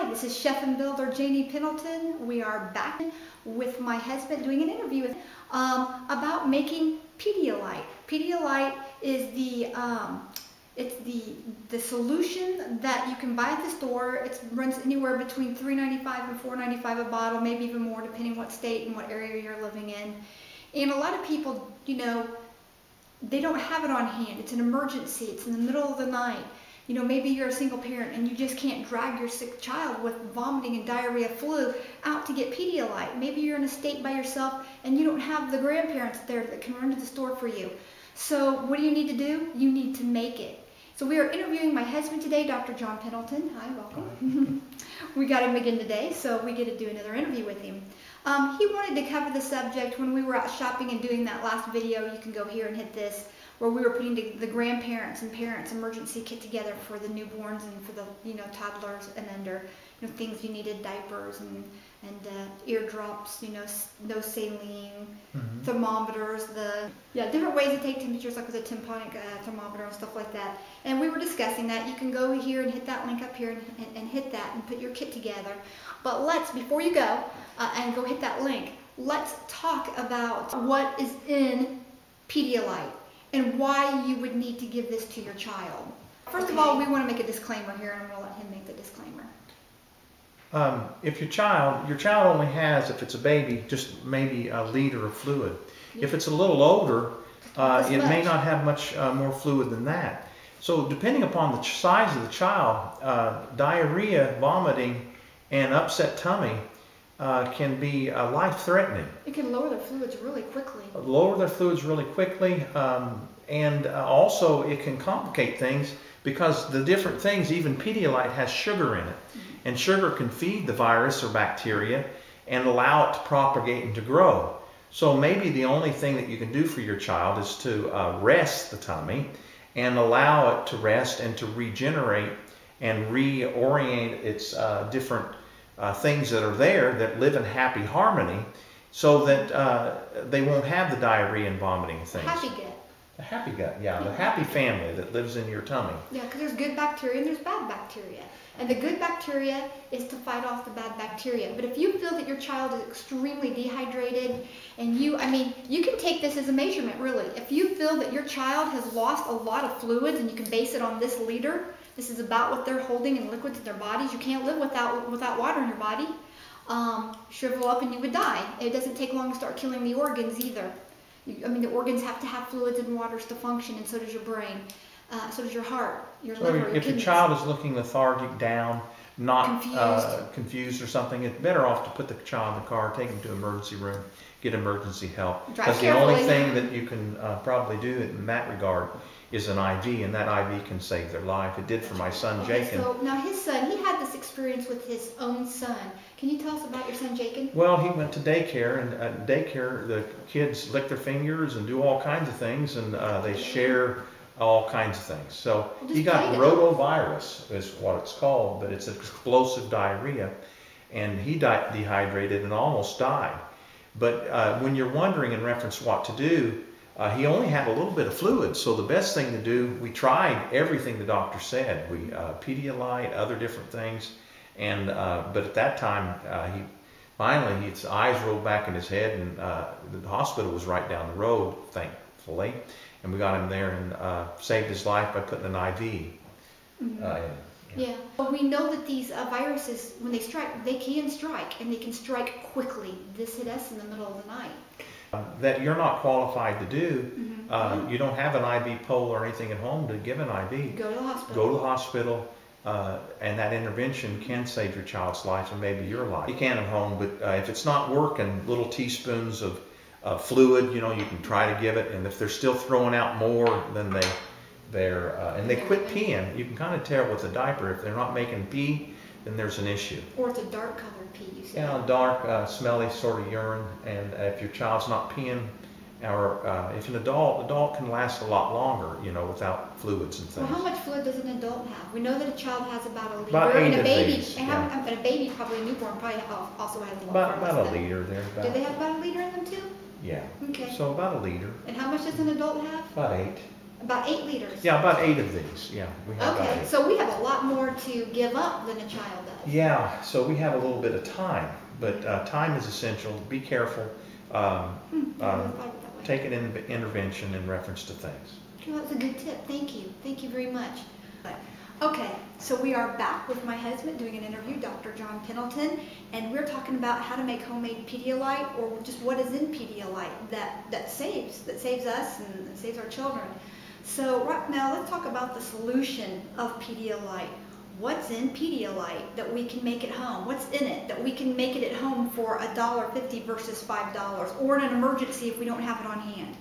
This is Chef and Builder Janie Pendleton. We are back with my husband doing an interview with about making Pedialyte. Pedialyte is the solution that you can buy at the store. It runs anywhere between $3.95 and $4.95 a bottle, maybe even more depending what state and what area you're living in. And a lot of people, you know, they don't have it on hand. It's an emergency. It's in the middle of the night. You know, maybe you're a single parent and you just can't drag your sick child with vomiting and diarrhea, flu out to get Pedialyte. Maybe you're in a state by yourself and you don't have the grandparents there that can run to the store for you. So what do you need to do? You need to make it. So we are interviewing my husband today, Dr. John Pendleton. Hi, welcome. We got him again today, so we get to do another interview with him. He wanted to cover the subject when we were out shopping and doing that last video. You can go here and hit this, where we were putting the grandparents and parents emergency kit together for the newborns and for the, you know, toddlers and under, you know, things you needed, diapers and eardrops, you know, no saline, thermometers, different ways to take temperatures, like with a tympanic thermometer and stuff like that. And we were discussing that. You can go here and hit that link up here and hit that and put your kit together. But let's, before you go and go hit that link, let's talk about what is in Pedialyte and why you would need to give this to your child. First of all, we want to make a disclaimer here, and I'm going to let him make the disclaimer. If your child only has, if it's a baby, just maybe a liter of fluid. Yeah. If it's a little older, it may not have much more fluid than that. So depending upon the size of the child, diarrhea, vomiting, and upset tummy can be life-threatening. It can lower their fluids really quickly. And also it can complicate things because the different things, even Pedialyte has sugar in it. And sugar can feed the virus or bacteria and allow it to propagate and to grow. So maybe the only thing that you can do for your child is to rest the tummy and allow it to rest and to regenerate and reorient its different things that are there that live in happy harmony, so that they won't have the diarrhea and vomiting things. Happy gut. The happy gut, yeah, the happy family that lives in your tummy. Yeah, because there's good bacteria and there's bad bacteria. And the good bacteria is to fight off the bad bacteria. But if you feel that your child is extremely dehydrated, and you can take this as a measurement, really. If you feel that your child has lost a lot of fluids, and you can base it on this liter, this is about what they're holding in liquids in their bodies. You can't live without water in your body. Shrivel up and you would die. It doesn't take long to start killing the organs either. The organs have to have fluids and waters to function, and so does your brain. So does your heart, your liver, your kidneys. If your child is looking lethargic, down, not confused or something, it's better off to put the child in the car, take them to the emergency room, get emergency help. Because the only thing that you can probably do in that regard is an IV, and that IV can save their life. It did for my son, Jacob. So now his son, he had this experience with his own son. Can you tell us about your son, Jacob? Well, he went to daycare, and at daycare, the kids lick their fingers and do all kinds of things, and they share all kinds of things. So he got rotavirus, is what it's called, but it's explosive diarrhea, and he dehydrated and almost died. But when you're wondering in reference to what to do, he only had a little bit of fluid, so the best thing to do, we tried everything the doctor said. We Pedialyte, other different things, and but at that time, finally his eyes rolled back in his head, and the hospital was right down the road, thankfully, and we got him there and saved his life by putting an IV in. Yeah, but we know that these viruses, when they strike, they can strike, and they can strike quickly. This hit us in the middle of the night. That you're not qualified to do. You don't have an IV pole or anything at home to give an IV. Go to the hospital. Go to the hospital, and that intervention can save your child's life and maybe your life. You can at home, but if it's not working, little teaspoons of fluid, you know, you can try to give it, and if they're still throwing out more than and they quit peeing, you can kind of tell with the diaper. If they're not making pee, then there's an issue. Or it's a dark colored pee, you say? Yeah, dark, smelly sort of urine, and if your child's not peeing, or if an adult can last a lot longer, you know, without fluids and things. Well, how much fluid does an adult have? We know that a child has about a liter, About 8 and a of baby, these, and a baby, probably a newborn, probably also has a lot. About a liter there. Do they have about a liter in them too? Yeah. Okay. So about a liter. And how much does an adult have? About 8. About 8 liters. Yeah, about 8 of these. Yeah, we have about Okay, 8. so we have a lot more to give up than a child does. Yeah, so we have a little bit of time, but time is essential. Be careful. Take an intervention in reference to things. Well, that's a good tip. Thank you. Thank you very much. Okay, so we are back with my husband doing an interview, Dr. John Pendleton, and we're talking about how to make homemade Pedialyte, or just what is in Pedialyte that saves us and saves our children. So right now, let's talk about the solution of Pedialyte. What's in Pedialyte that we can make at home? What's in it that we can make it at home for $1.50 versus $5, or in an emergency if we don't have it on hand?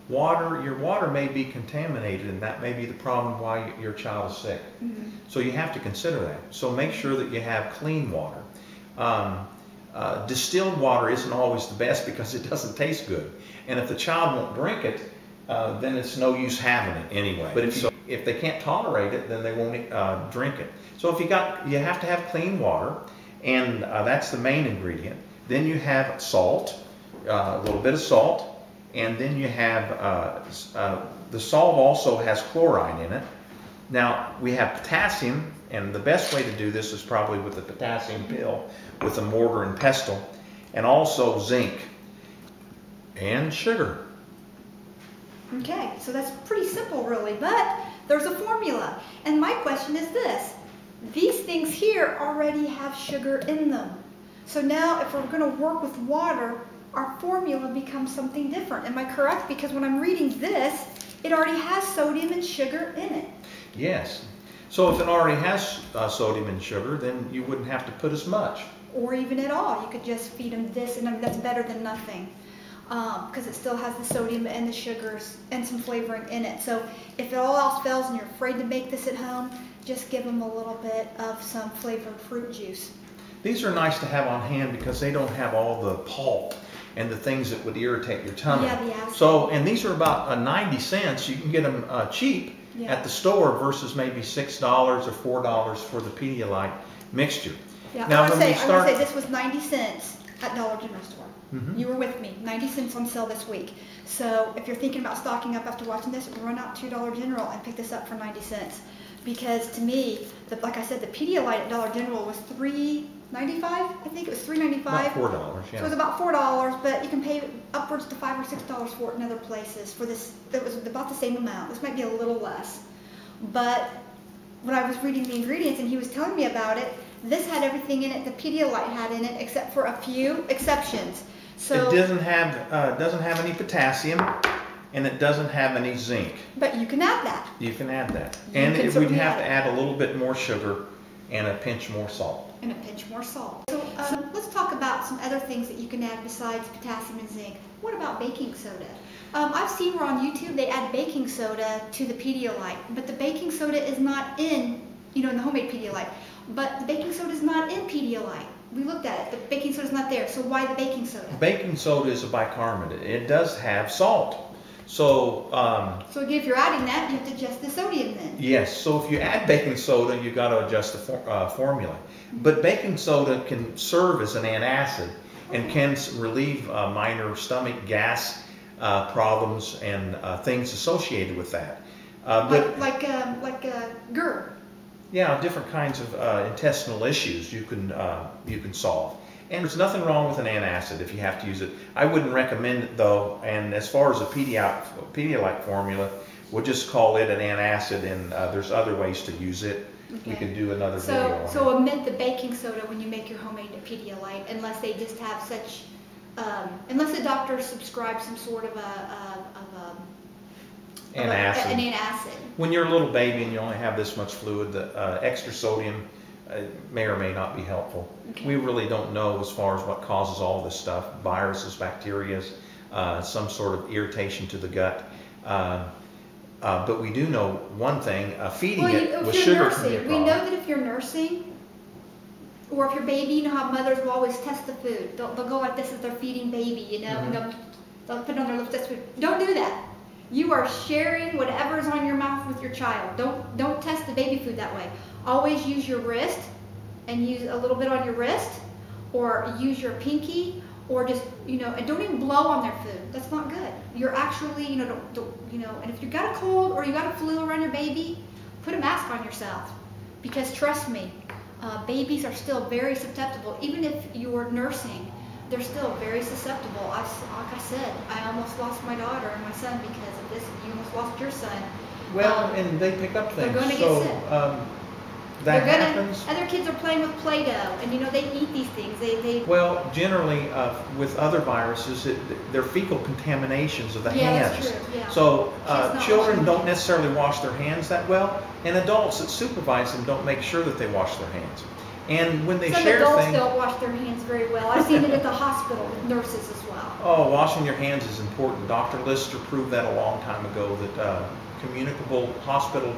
Your water may be contaminated, and that may be the problem why your child is sick. Mm-hmm. So you have to consider that. So make sure that you have clean water. Distilled water isn't always the best because it doesn't taste good. And if the child won't drink it, then it's no use having it anyway. But if they can't tolerate it, then they won't drink it. So you have to have clean water, and that's the main ingredient. Then you have salt, a little bit of salt, and then you have the salt also has chloride in it. Now we have potassium, and the best way to do this is probably with a potassium pill with a mortar and pestle, and also zinc and sugar. Okay, so that's pretty simple really, but there's a formula. And my question is this: these things here already have sugar in them. So now if we're going to work with water, our formula becomes something different. Am I correct? Because when I'm reading this, it already has sodium and sugar in it. Yes. So if it already has sodium and sugar, then you wouldn't have to put as much. Or even at all. You could just feed them this, and that's better than nothing. Because it still has the sodium and the sugars and some flavoring in it. So if it all else fails and you're afraid to make this at home, just give them a little bit of some flavored fruit juice. These are nice to have on hand because they don't have all the pulp and the things that would irritate your tummy. Yeah, the acid. So, and these are about 90 cents. You can get them cheap at the store versus maybe $6 or $4 for the Pedialyte mixture. Yeah, now, I want to say this was 90 cents at Dollar General store. Mm-hmm. You were with me. 90 cents on sale this week. So if you're thinking about stocking up after watching this, run out to Dollar General and pick this up for 90 cents. Because to me, like I said, the Pedialyte at Dollar General was $3.95. I think it was $3.95. About $4, yeah. So it was about $4, but you can pay upwards to $5 or $6 for it in other places. For this, that was about the same amount. This might be a little less. But when I was reading the ingredients and he was telling me about it, this had everything in it the Pedialyte had in it, except for a few exceptions. So it doesn't have any potassium, and it doesn't have any zinc. But you can add that. You can add that. And we'd have to add a little bit more sugar and a pinch more salt. And a pinch more salt. So let's talk about some other things that you can add besides potassium and zinc. What about baking soda? I've seen where on YouTube they add baking soda to the Pedialyte, but the baking soda is not in the homemade Pedialyte. But the baking soda is not in Pedialyte. We looked at it. The baking soda is not there. So why the baking soda? Baking soda is a bicarbonate. It does have salt. So if you're adding that, you have to adjust the sodium then. Yes. So if you add baking soda, you got to adjust the formula. But baking soda can serve as an antacid and can relieve minor stomach gas problems and things associated with that. Like GERD. Yeah, different kinds of intestinal issues you can solve. And there's nothing wrong with an antacid if you have to use it. I wouldn't recommend it though, and as far as a Pedialyte formula, we'll just call it an antacid, and there's other ways to use it. Okay. We could do another video on it. So omit the baking soda when you make your homemade Pedialyte, unless they just have such, unless the doctor subscribes some sort of an antacid. When you're a little baby and you only have this much fluid, the extra sodium may or may not be helpful. Okay. We really don't know as far as what causes all this stuff: viruses, bacteria, some sort of irritation to the gut. But we do know one thing: feeding it with sugar can be a problem. We know that if you're nursing, Or if your baby, you know how mothers will always test the food. They'll go like this as they're feeding baby, you know, and they'll put it on their lips, test food. Don't do that. You are sharing whatever is on your mouth with your child. Don't test the baby food that way. Always use your wrist and use a little bit on your wrist, or use your pinky, or just, you know, and don't even blow on their food. That's not good. You're actually, you know, and if you got a cold or you got a flu around your baby, put a mask on yourself. Because trust me, babies are still very susceptible. Even if you're nursing, they're still very susceptible. Like I said, I almost lost my daughter and my son because of this. You almost lost your son. Well, and they pick up things. They're going to get sick. That happens. Other kids are playing with Play-Doh, and you know they eat these things. Well, generally with other viruses, they're fecal contaminations of the hands. That's true. Yeah. So children don't necessarily wash their hands that well, and adults that supervise them don't make sure that they wash their hands. And when they share things, some adults don't wash their hands very well. I've seen it at the hospital with nurses as well. Oh, washing your hands is important. Dr. Lister proved that a long time ago, that communicable hospital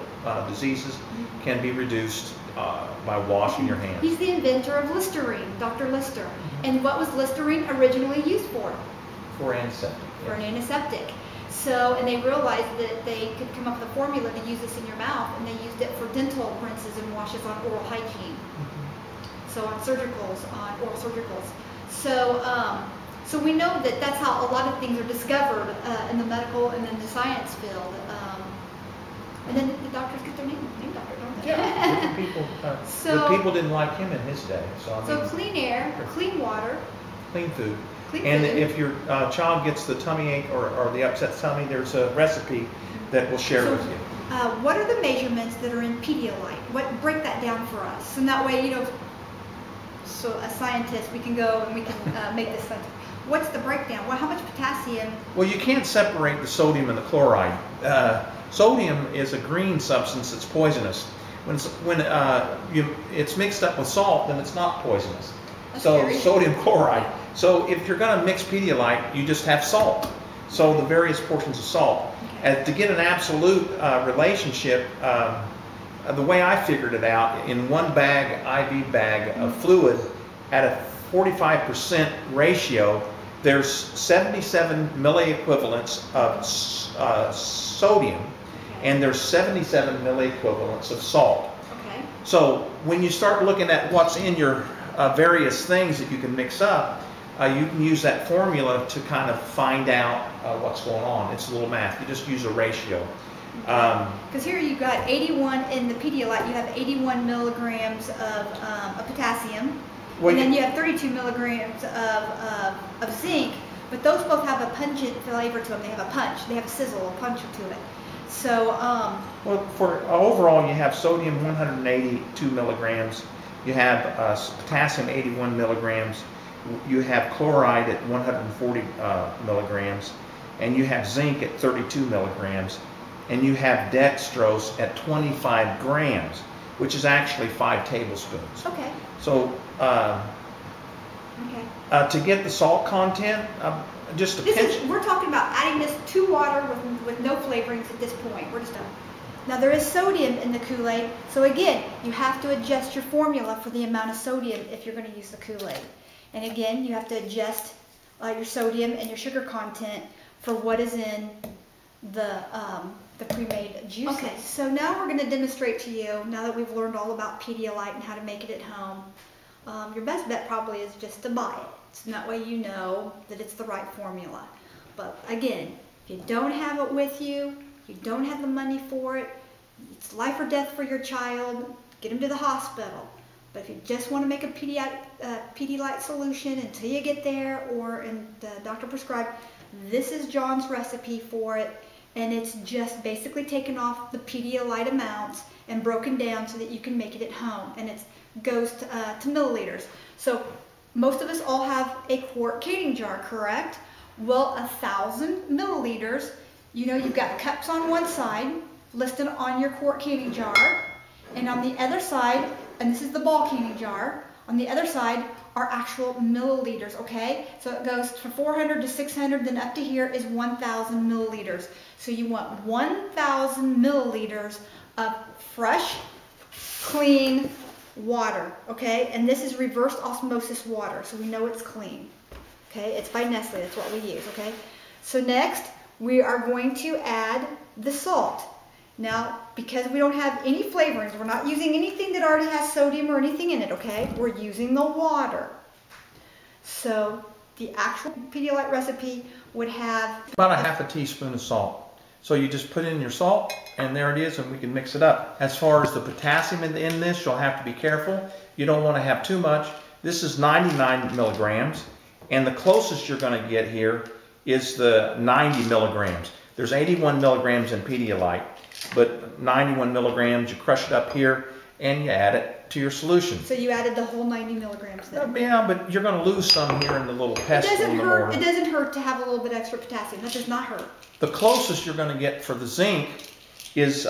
diseases can be reduced by washing your hands. He's the inventor of Listerine, Dr. Lister. And what was Listerine originally used for? For antiseptic. For an antiseptic. So, and they realized that they could come up with a formula to use this in your mouth, and they used it for dental rinses and washes on oral hygiene. So on surgicals, on oral surgicals. So, so we know that that's how a lot of things are discovered in the medical and then the science field. And then the doctors get their name doctor, don't they? Yeah, different people. But people didn't like him in his day. So clean air, clean water, clean food. Clean and food. If your child gets the tummy ache or the upset tummy, there's a recipe that we'll share with you. What are the measurements that are in Pedialyte? Break that down for us, and that way, you know, so a scientist, we can go and we can make this scientific. What's the breakdown? Well, how much potassium? Well, you can't separate the sodium and the chloride. Sodium is a green substance that's poisonous. When it's mixed up with salt, then it's not poisonous. That's so scary. Sodium chloride. So if you're going to mix Pedialyte, you just have salt. So the various portions of salt. Okay. To get an absolute relationship, the way I figured it out, in one bag, IV bag of fluid, at a 45% ratio, there's 77 milliequivalents of sodium, and there's 77 milliequivalents of salt. Okay. So when you start looking at what's in your various things that you can mix up, you can use that formula to kind of find out what's going on. It's a little math. You just use a ratio. Because here you've got 81 in the Pedialyte. You have 81 milligrams of potassium, well, and then you have 32 milligrams of zinc. But those both have a pungent flavor to them. They have a punch. They have a sizzle, a punch to it. So. Well, for overall, you have sodium 182 milligrams. You have potassium 81 milligrams. You have chloride at 140 milligrams, and you have zinc at 32 milligrams, and you have dextrose at 25 grams, which is actually 5 tablespoons. Okay. So to get the salt content, just a pinch. We're talking about adding this to water with no flavorings at this point. We're just done. Now there is sodium in the Kool-Aid, so again, you have to adjust your formula for the amount of sodium if you're going to use the Kool-Aid. And again, you have to adjust your sodium and your sugar content for what is in the pre-made juices. Okay, so now we're going to demonstrate to you, now that we've learned all about Pedialyte and how to make it at home, your best bet probably is just to buy it. So that way you know that it's the right formula. But again, if you don't have it with you, you don't have the money for it, it's life or death for your child, get him to the hospital. But if you just want to make a Pedialyte solution until you get there, or the doctor prescribed, this is John's recipe for it, and it's just basically taken off the Pedialyte amounts and broken down so that you can make it at home, and it goes to milliliters. So most of us all have a quart canning jar, correct? Well, 1,000 milliliters, you know, you've got cups on one side listed on your quart canning jar, and on the other side, and this is the ball canning jar, on the other side are actual milliliters, okay? So it goes from 400 to 600, then up to here is 1,000 milliliters. So you want 1,000 milliliters of fresh, clean, water, okay? And this is reverse osmosis water, so we know it's clean. Okay, it's by Nestle, that's what we use, okay? So next, we are going to add the salt. Now, because we don't have any flavorings, we're not using anything that already has sodium or anything in it, okay? We're using the water. So the actual Pedialyte recipe would have about a half a teaspoon of salt. So you just put in your salt, and there it is, and we can mix it up. As far as the potassium in this, you'll have to be careful. You don't want to have too much. This is 99 milligrams, and the closest you're going to get here is the 90 milligrams. There's 81 milligrams in Pedialyte, but 91 milligrams, you crush it up here, and you add it to your solution. So you added the whole 90 milligrams then? Yeah, but you're going to lose some here in the little pestle in the morning. It doesn't hurt to have a little bit extra potassium. That does not hurt. The closest you're going to get for the zinc is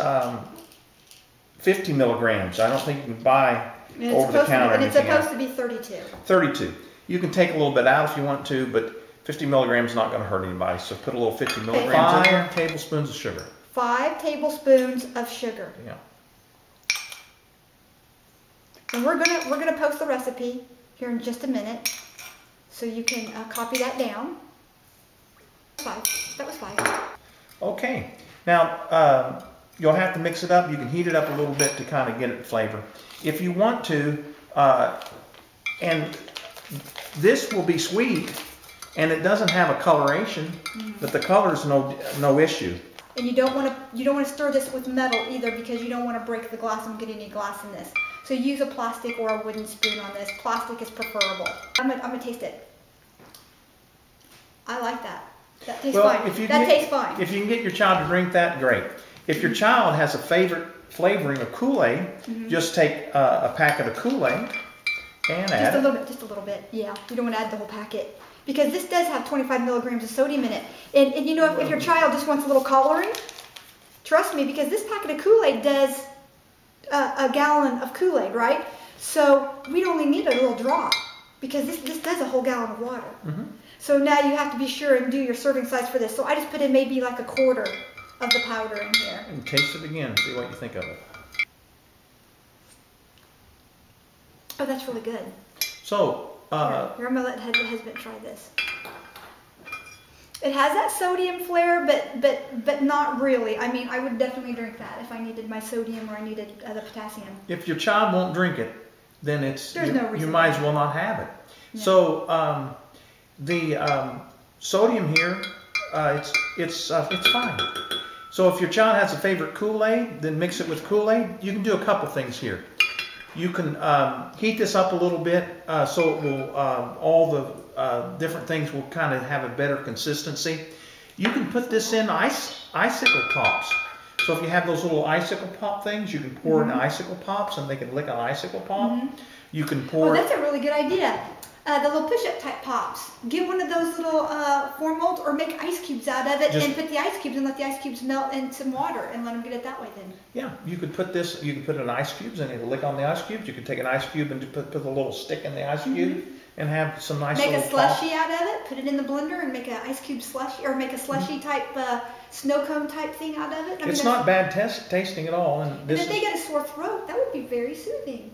50 milligrams. I don't think you can buy over the counter. And it's supposed to be 32. 32. You can take a little bit out if you want to, but 50 milligrams is not going to hurt anybody. So put a little 50 milligrams in there. 5 tablespoons of sugar. 5 tablespoons of sugar. Yeah. And we're gonna post the recipe here in just a minute, so you can copy that down. 5. That was 5. Okay. Now you'll have to mix it up. You can heat it up a little bit to kind of get it flavor. If you want to, and this will be sweet, and it doesn't have a coloration, but the color is no issue. And you don't want to stir this with metal either, because you don't want to break the glass and get any glass in this. So use a plastic or a wooden spoon on this. Plastic is preferable. I'm gonna taste it. I like that. That tastes fine. Tastes fine. If you can get your child to drink that, great. If your child has a favorite flavoring of Kool-Aid, just take a packet of Kool-Aid and add it. Just a little bit. Yeah, you don't want to add the whole packet, because this does have 25 milligrams of sodium in it. And you know, if your child just wants a little coloring, trust me, because this packet of Kool-Aid does a gallon of Kool-Aid, right? So we'd only need a little drop, because this does a whole gallon of water. So now you have to be sure and do your serving size for this. So I just put in maybe like a quarter of the powder in here. And taste it again, see what you think of it. Oh, that's really good. So, here, I'm gonna let husband try this. It has that sodium flair, but not really. I mean, I would definitely drink that if I needed my sodium or I needed the potassium. If your child won't drink it, then you might as well not have it. Yeah. So the sodium here, it's fine. So if your child has a favorite Kool-Aid, then mix it with Kool-Aid. You can do a couple things here. You can heat this up a little bit so it will all the different things will kind of have a better consistency. You can put this in icicle pops. So if you have those little icicle pop things, you can pour in icicle pops and they can lick an icicle pop. You can pour. Oh, that's a really good idea. The little push-up type pops. Get one of those little form molds, or make ice cubes out of it and put the ice cubes and let the ice cubes melt in some water and let them get it that way then. Yeah, you could put this, you could put an ice cubes and it'll lick on the ice cubes. You could take an ice cube and put a little stick in the ice cube and have some nice little Make a slushy out of it, put it in the blender and make an ice cube slushy, or make a slushy type snow cone type thing out of it. It's not bad tasting at all. And if they get a sore throat, that would be very soothing.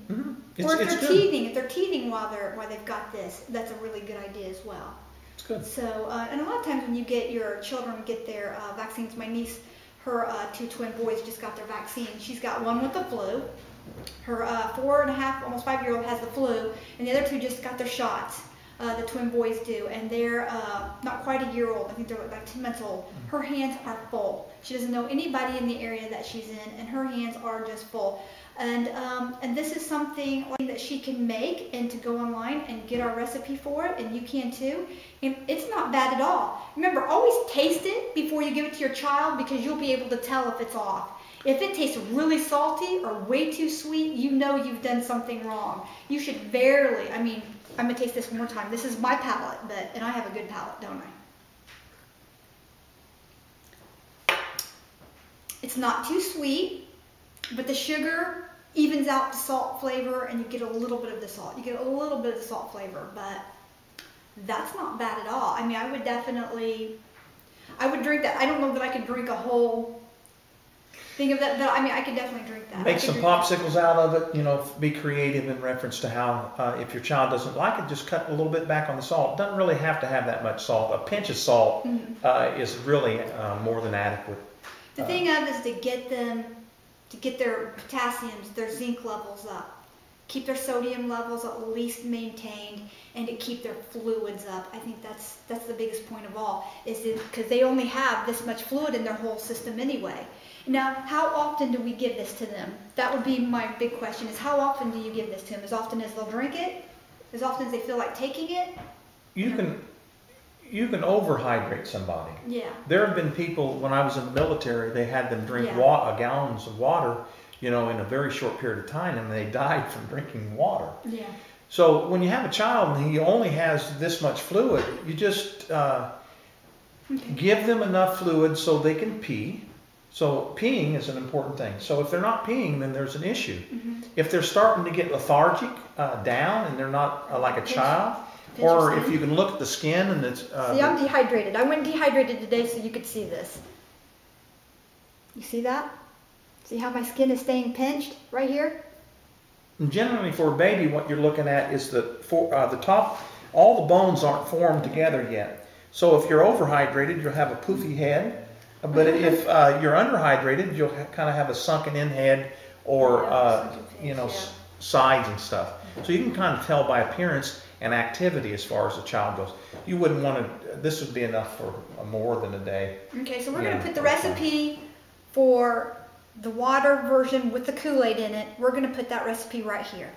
Or if they're teething while they've got this, that's a really good idea as well. It's good. So, and a lot of times when you get your children get their vaccines, my niece, her 2 twin boys just got their vaccine. She's got one with the flu. Her 4.5, almost 5-year-old has the flu, and the other 2 just got their shots. The twin boys do, and they're not quite a year old. I think they're like 10 months old. Her hands are full. She doesn't know anybody in the area that she's in, and her hands are just full. And this is something that she can make and to go online and get our recipe for it, and you can too. And it's not bad at all. Remember, always taste it before you give it to your child, because you'll be able to tell if it's off. If it tastes really salty or way too sweet, you know you've done something wrong. You should barely, I mean, I'm going to taste this one more time. This is my palate, and I have a good palate, don't I? It's not too sweet, but the sugar evens out the salt flavor, and you get a little bit of the salt. You get a little bit of the salt flavor, but that's not bad at all. I mean, I would drink that. I don't know that I could drink a whole think of that. I mean, I could definitely drink that. Make some popsicles out of it, you know, be creative in reference to how, if your child doesn't like it, just cut a little bit back on the salt. Doesn't really have to have that much salt. A pinch of salt is really more than adequate. The thing of is to get them, to get their potassiums, their zinc levels up. Keep their sodium levels at least maintained, and to keep their fluids up. I think that's the biggest point of all, is because they only have this much fluid in their whole system anyway. Now, how often do we give this to them? That would be my big question, is how often do you give this to them? As often as they'll drink it? As often as they feel like taking it? You can overhydrate somebody. Yeah. There have been people, when I was in the military, they had them drink gallons of water, you know, in a very short period of time, and they died from drinking water. Yeah. So when you have a child and he only has this much fluid, you just give them enough fluid so they can pee. So peeing is an important thing. So if they're not peeing, then there's an issue. If they're starting to get lethargic down and they're not like a child, or if you can look at the skin and it's... see, I'm dehydrated. I went dehydrated today so you could see this. You see that? See how my skin is staying pinched right here? And generally for a baby, what you're looking at is the top, all the bones aren't formed together yet. So if you're overhydrated, you'll have a poofy head. But if you're underhydrated, you'll kind of have a sunken in head or, you know, sides and stuff. So you can kind of tell by appearance and activity as far as the child goes. You wouldn't want to, this would be enough for more than a day. Okay, so we're going to put the recipe for the water version with the Kool-Aid in it. We're going to put that recipe right here.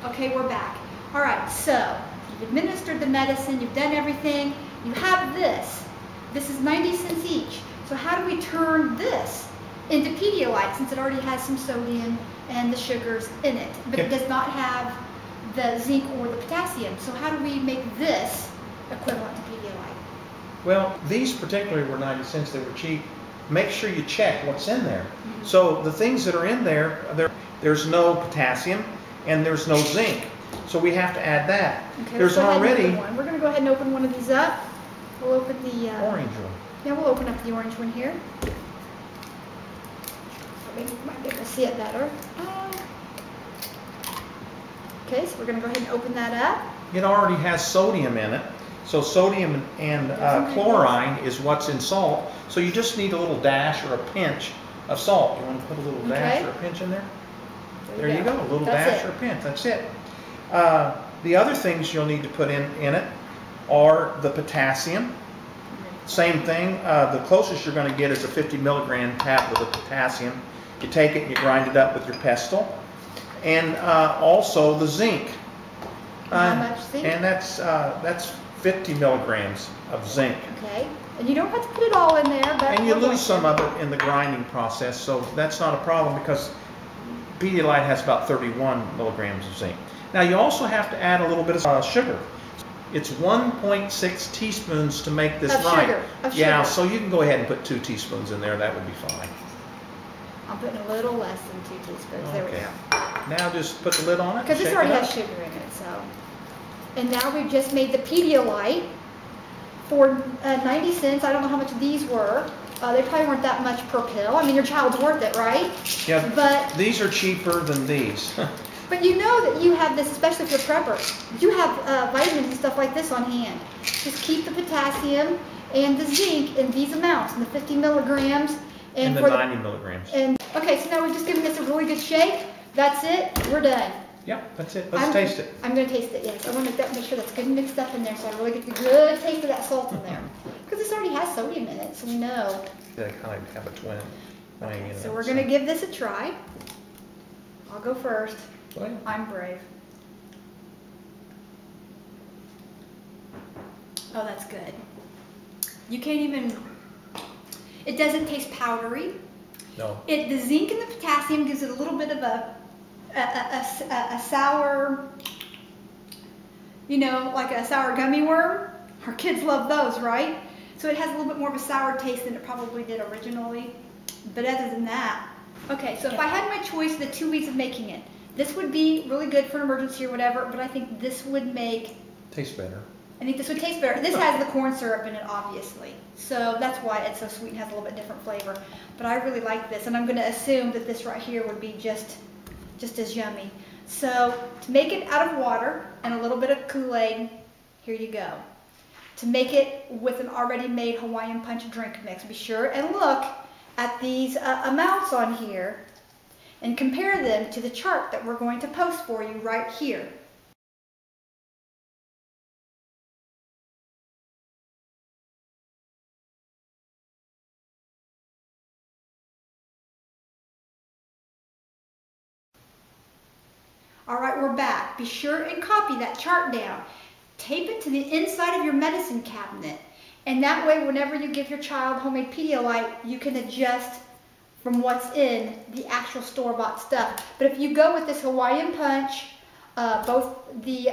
Okay, we're back. All right, so you've administered the medicine, you've done everything. You have this. This is 90 cents each. So how do we turn this into Pedialyte, since it already has some sodium and the sugars in it, but it does not have the zinc or the potassium? So how do we make this equivalent to Pedialyte? Well, these particularly were 90 cents. They were cheap. Make sure you check what's in there. So the things that are in there, there's no potassium and there's no zinc. So we have to add that. Okay, there's already... We're going to go ahead and open one of these up. We'll open the... orange one. Yeah, we'll open up the orange one here. Maybe you might be able to see it better. Okay, so we're going to go ahead and open that up. It already has sodium in it. So sodium and chlorine is what's in salt. So you just need a little dash or a pinch of salt. You want to put a little dash or a pinch in there? There you go. A little dash or a pinch. That's it. The other things you'll need to put in it are the potassium. Same thing. The closest you're going to get is a 50 milligram tablet of potassium. You take it and you grind it up with your pestle. And also the zinc. How much zinc? And that's 50 milligrams of zinc. Okay. And you don't have to put it all in there, but... And you lose some of it in the grinding process, so that's not a problem because Pedialyte has about 31 milligrams of zinc. Now you also have to add a little bit of sugar. It's 1.6 teaspoons to make this right. Yeah, so you can go ahead and put 2 teaspoons in there. That would be fine. I'm putting a little less than 2 teaspoons. There we go. Now just put the lid on it. Because this already has sugar in it, so. And now we've just made the Pedialyte for 90 cents. I don't know how much these were. They probably weren't that much per pill. I mean, your child's worth it, right? Yeah, but these are cheaper than these. But you know that you have this, especially for preppers. You have vitamins and stuff like this on hand. Just keep the potassium and the zinc in these amounts, in the 50 milligrams. And the 90 milligrams. And okay, so now we've just given this a really good shake. That's it. We're done. Yep, that's it. Let's taste it. I'm going to taste it, yes. I want to make sure that's good mixed up in there so I really get the good taste of that salt in there. Because this already has sodium in it, so we know. They kind of have a twin. Okay, so we're going to give this a try. I'll go first. Go ahead. I'm brave. Oh, that's good. You can't even... It doesn't taste powdery. No. The zinc and the potassium gives it a little bit of a sour, you know, like a sour gummy worm. Our kids love those, right? So it has a little bit more of a sour taste than it probably did originally. But other than that, okay, so if I had my choice the 2 weeks of making it, This would be really good for an emergency or whatever, but I think this would make... Tastes better. I think this would taste better. This has the corn syrup in it, obviously. So that's why it's so sweet and has a little bit different flavor. But I really like this, and I'm going to assume that this right here would be just as yummy. So to make it out of water and a little bit of Kool-Aid, here you go. To make it with an already made Hawaiian Punch drink mix, be sure and look at these amounts on here and compare them to the chart that we're going to post for you right here. All right, we're back. Be sure and copy that chart down. Tape it to the inside of your medicine cabinet. And that way, whenever you give your child homemade Pedialyte, you can adjust from what's in the actual store-bought stuff. But if you go with this Hawaiian Punch, both the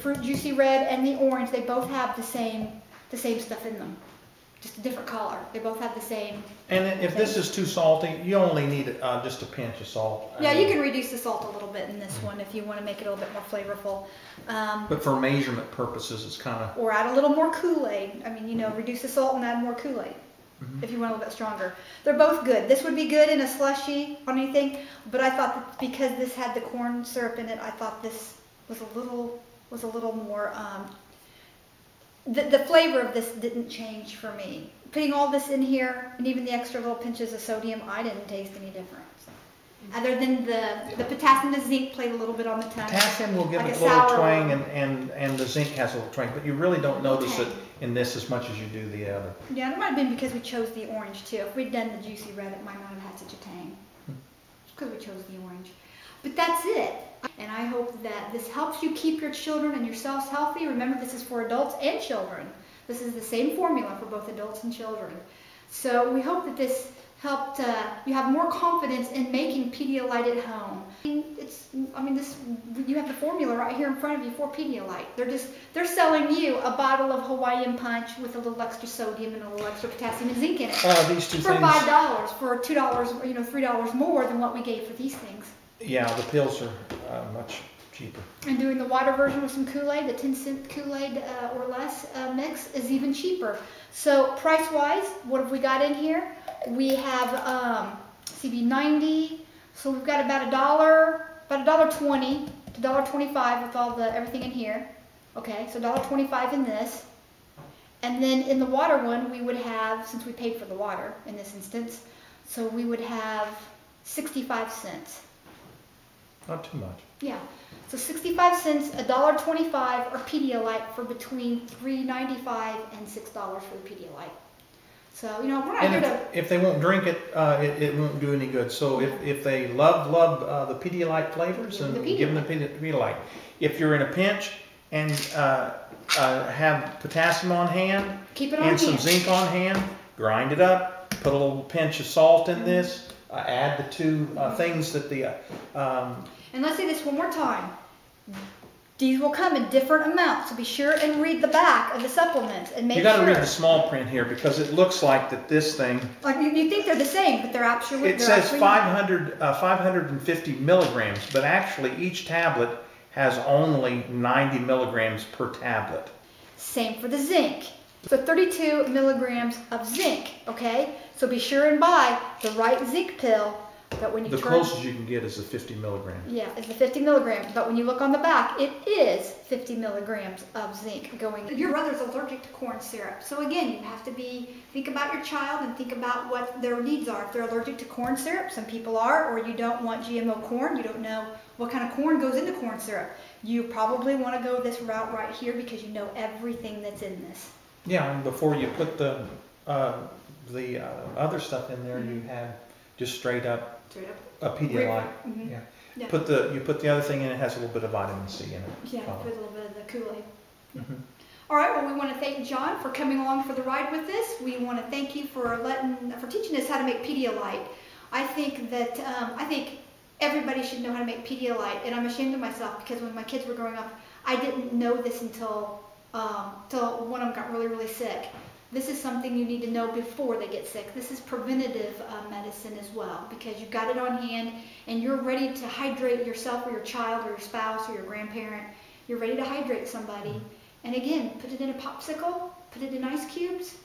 fruit juicy red and the orange, they both have the same stuff in them. Just a different color. They both have the same. And if this is too salty, you only need just a pinch of salt. Yeah, you can reduce the salt a little bit in this one if you want to make it a little bit more flavorful. But for measurement purposes, it's kind of... Or add a little more Kool-Aid. I mean, you know, reduce the salt and add more Kool-Aid if you want a little bit stronger. They're both good. This would be good in a slushie on anything, but I thought that because this had the corn syrup in it, I thought this was a little more... The flavor of this didn't change for me. Putting all this in here, and even the extra little pinches of sodium, I didn't taste any difference. Other than the potassium and the zinc played a little bit on the tongue. Potassium will give like it a little twang, one. and the zinc has a little twang, but you really don't notice it in this as much as you do the other. Yeah, it might have been because we chose the orange too. If we'd done the juicy red, it might not have had such a tang. Because we chose the orange. But that's it. And I hope that this helps you keep your children and yourselves healthy. Remember, this is for adults and children. This is the same formula for both adults and children. So we hope that this helped you have more confidence in making Pedialyte at home. You have the formula right here in front of you for Pedialyte. They're selling you a bottle of Hawaiian Punch with a little extra sodium and a little extra potassium and zinc in it. These two for things. $5, for $2, $3 more than what we gave for these things. Yeah, the pills are much cheaper. And doing the water version with some Kool-Aid, the 10-cent Kool-Aid or less mix is even cheaper. So price-wise, what have we got in here? We have CB90, so we've got about $1.20 to $1.25 with all everything in here. Okay, so $1.25 in this. And then in the water one, we would have, since we paid for the water in this instance, so we would have 65 cents. Not too much. Yeah, so 65 cents, $1.25 or Pedialyte for between $3.95 and $6 for the Pedialyte. So, you know, we're not here to... If they won't drink it, it won't do any good. So if they love the Pedialyte flavors, then give them the Pedialyte. If you're in a pinch and have potassium on hand Keep it on and some hand. zinc on hand, grind it up, put a little pinch of salt in this, add the two things that the... And let's say this one more time. These will come in different amounts, so be sure and read the back of the supplements and make sure. You got to read the small print here because it looks like that this thing. Like you think they're the same, but they're actually. It says 550 milligrams, but actually each tablet has only 90 milligrams per tablet. Same for the zinc. So 32 milligrams of zinc. Okay, so be sure and buy the right zinc pill. But when you the closest you can get is the 50 milligrams. Yeah, it's the 50 milligrams. But when you look on the back, it is 50 milligrams of zinc going. Your brother's allergic to corn syrup. So again, you have to think about your child and think about what their needs are. If they're allergic to corn syrup, some people are, or you don't want GMO corn, you don't know what kind of corn goes into corn syrup. You probably want to go this route right here because you know everything that's in this. Yeah, and before you put the other stuff in there, you had just straight up a Pedialyte. Yeah. You put the other thing in, it has a little bit of vitamin C in it. Yeah, put a little bit of the Kool-Aid. All right, well, we want to thank John for coming along for the ride with us. We want to thank you for teaching us how to make Pedialyte. I think everybody should know how to make Pedialyte, and I'm ashamed of myself because when my kids were growing up, I didn't know this until one of them got really, really sick. This is something you need to know before they get sick. This is preventative medicine as well, because you've got it on hand and you're ready to hydrate yourself or your child or your spouse or your grandparent. You're ready to hydrate somebody. And again, put it in a popsicle, put it in ice cubes,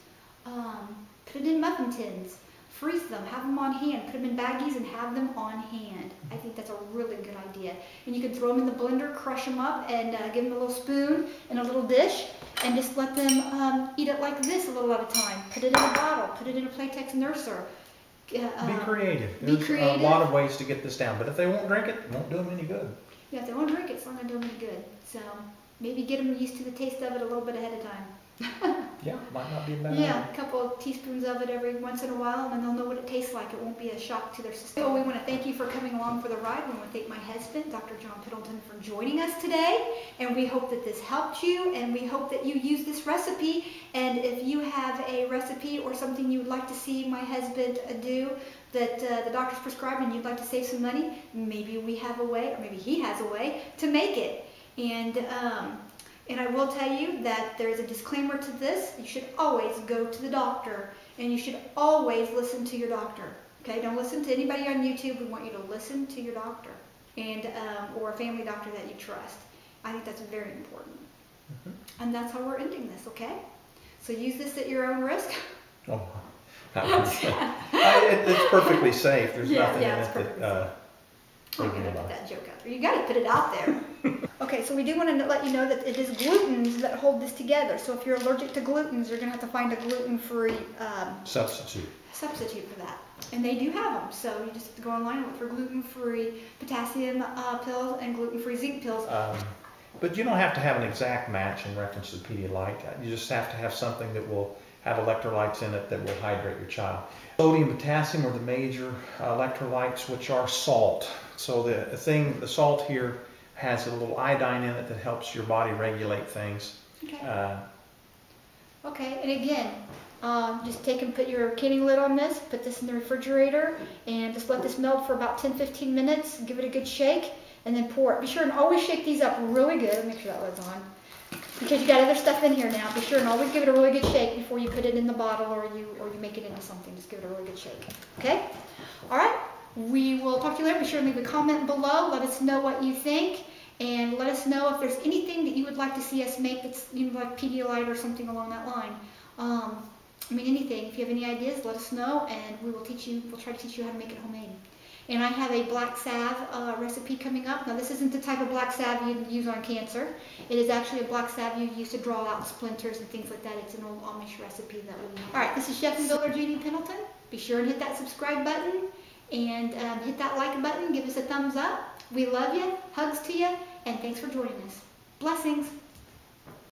put it in muffin tins, freeze them, have them on hand, put them in baggies and have them on hand. I think that's a really good idea. And you can throw them in the blender, crush them up, and give them a little spoon and a little dish, and just let them eat it like this a little at a time. Put it in a bottle, put it in a Playtex nurser. Be creative. There's a lot of ways to get this down, but if they won't drink it, it won't do them any good. Yeah, if they won't drink it, it's not going to do them any good. So maybe get them used to the taste of it a little bit ahead of time. Yeah, might not be a bad Yeah, idea. a couple of teaspoons of it every once in a while, and then they'll know what it tastes like. It won't be a shock to their system. So we want to thank you for coming along for the ride. We want to thank my husband, Dr. John Piddleton, for joining us today. And we hope that this helped you, and we hope that you use this recipe. And if you have a recipe or something you would like to see my husband do that the doctor's prescribed and you'd like to save some money, maybe we have a way, or maybe he has a way to make it. And I will tell you that there is a disclaimer to this. You should always go to the doctor, and you should always listen to your doctor. Okay, don't listen to anybody on YouTube. We want you to listen to your doctor, and or a family doctor that you trust. I think that's very important. And that's how we're ending this. Okay, so use this at your own risk. Oh, it's perfectly safe. There's nothing in it that. I'm going to put that joke out there. You got to put it out there. Okay, so we do want to let you know that it is glutens that hold this together. So if you're allergic to glutens, you're going to have to find a gluten-free substitute for that. And they do have them. So you just have to go online and look for gluten-free potassium pills and gluten-free zinc pills. But you don't have to have an exact match in reference to Pedialyte. You just have to have something that will have electrolytes in it that will hydrate your child. Sodium and potassium are the major electrolytes, which are salt. So the salt here has a little iodine in it that helps your body regulate things. Okay. Okay, and again, just take and put your canning lid on this, put this in the refrigerator, and just let this melt for about 10-15 minutes. Give it a good shake, and then pour it. Be sure and always shake these up really good. Make sure that lid's on, because you got other stuff in here now. Be sure and always give it a really good shake before you put it in the bottle or you make it into something. Just give it a really good shake. Okay? All right. We will talk to you later. Be sure to leave a comment below. Let us know what you think, and let us know if there's anything that you would like to see us make that's like Pedialyte or something along that line. I mean, anything. If you have any ideas, let us know, and we will teach you. We'll try to teach you how to make it homemade. And I have a black salve recipe coming up. Now, this isn't the type of black salve you use on cancer. It is actually a black salve you use to draw out splinters and things like that. It's an old Amish recipe that we use. All right, this is Chef and Builder Jeannie Pendleton. Be sure and hit that subscribe button and hit that like button. Give us a thumbs up. We love you. Hugs to you. And thanks for joining us. Blessings.